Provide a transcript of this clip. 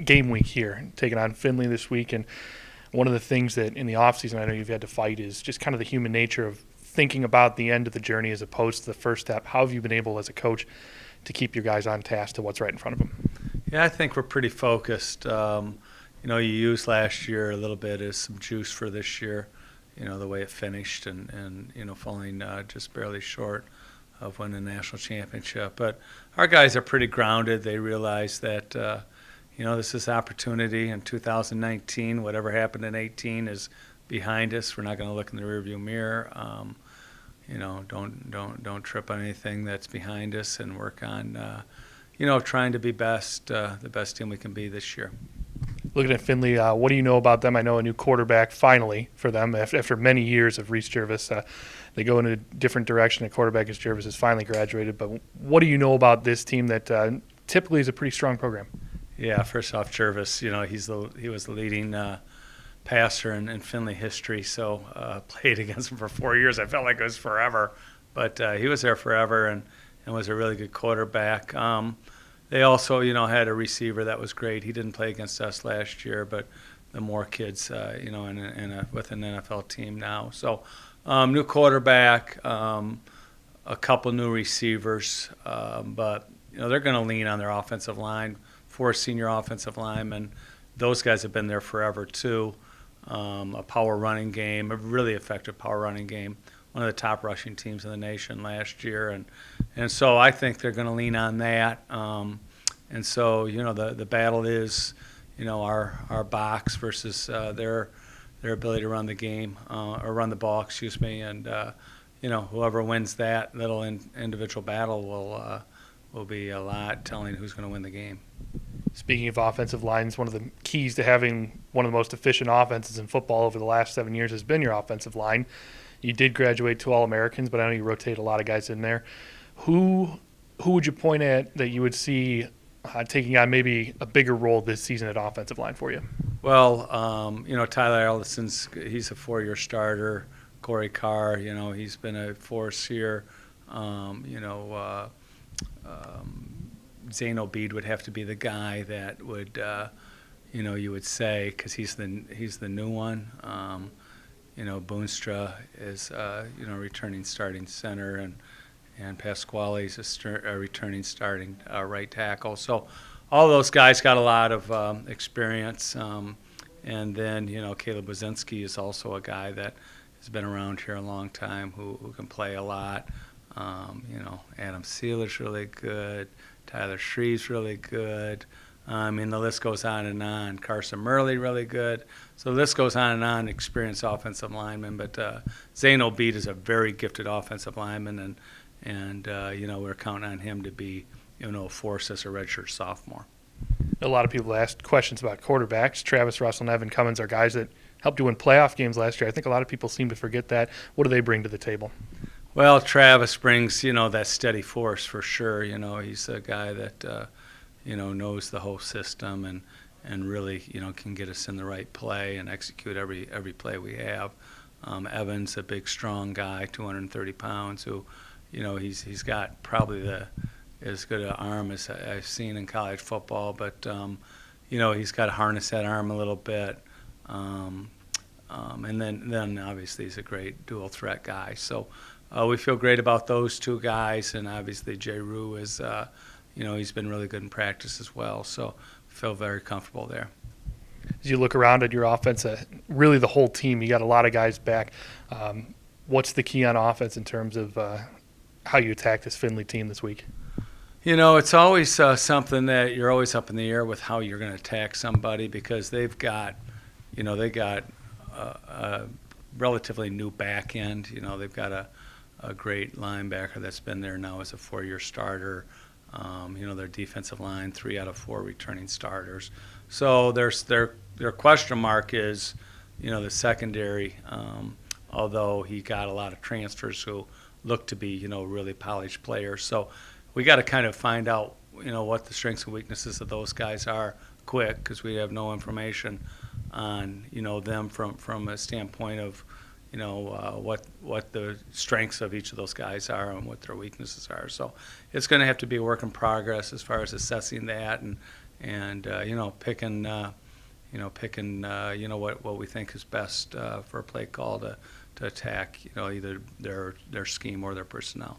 game week here, taking on Finley this week. And one of the things that in the offseason I know you've had to fight is just kind of the human nature of thinking about the end of the journey as opposed to the first step. How have you been able as a coach to keep your guys on task to what's right in front of them? Yeah, I think we're pretty focused. You used last year a little bit as some juice for this year, the way it finished and falling just barely short of winning the national championship. But our guys are pretty grounded. They realize that, this is opportunity in 2019. Whatever happened in 18 is behind us. We're not going to look in the rearview mirror. Don't trip on anything that's behind us and work on, trying to be the best team we can be this year. Looking at Findlay, what do you know about them? I know a new quarterback finally for them after many years of Reese Jervis. They go in a different direction. The quarterback is Jervis has finally graduated. But what do you know about this team that typically is a pretty strong program? Yeah, first off, Jervis, he was the leading passer in Finley history. So played against him for 4 years. I felt like it was forever, but he was there forever and was a really good quarterback. They also, had a receiver that was great. He didn't play against us last year, but the more kids, with an NFL team now. So, new quarterback, a couple new receivers, but they're going to lean on their offensive line. 4 senior offensive linemen. Those guys have been there forever too. A power running game, a really effective power running game. One of the top rushing teams in the nation last year, and so I think they're going to lean on that. And so the battle is, our box versus their ability to run the game or run the ball, excuse me. And whoever wins that little individual battle will be a lot telling who's going to win the game. Speaking of offensive lines, one of the keys to having one of the most efficient offenses in football over the last 7 years has been your offensive line. You did graduate 2 All-Americans, but I know you rotate a lot of guys in there. Who would you point at that you would see taking on maybe a bigger role this season at offensive line for you? Well, Tyler Allison's he's a 4-year starter. Corey Carr, he's been a force here. Zane Obeid would have to be the guy that would, you would say, because he's the new one. Boonstra is, returning starting center, and Pasquale's a returning starting right tackle. So all those guys got a lot of experience. And then, Caleb Wazinski is also a guy that has been around here a long time who can play a lot. Adam Sealer's really good. Tyler Shreve's really good. The list goes on and on. Carson Murley, really good. So the list goes on and on, experienced offensive lineman. But Zane Obeid is a very gifted offensive lineman, and we're counting on him to be, a force as a redshirt sophomore. A lot of people asked questions about quarterbacks. Travis Russell and Evan Cummins are guys that helped you win playoff games last year. I think a lot of people seem to forget that. What do they bring to the table? Well, Travis brings, that steady force for sure. He's a guy that, knows the whole system and really, can get us in the right play and execute every play we have. Evan's a big, strong guy, 230 pounds, who, he's got probably as good an arm as I've seen in college football, but, he's got to harness that arm a little bit. And then obviously he's a great dual threat guy. So we feel great about those 2 guys, and obviously Jay Rue is, he's been really good in practice as well. So feel very comfortable there. As you look around at your offense, really the whole team, you got a lot of guys back. What's the key on offense in terms of how you attack this Finley team this week? It's always something that you're always up in the air with how you're going to attack somebody, because they've got, a relatively new back end. They've got a great linebacker that's been there now as a 4-year starter. Their defensive line, 3 out of 4 returning starters. So their question mark is, the secondary, although he got a lot of transfers who look to be, really polished players. So we got to kind of find out, what the strengths and weaknesses of those guys are quick, because we have no information on, them from a standpoint of, what the strengths of each of those guys are and what their weaknesses are. So it's going to have to be a work in progress as far as assessing that and and picking what we think is best for a play call to attack either their scheme or their personnel.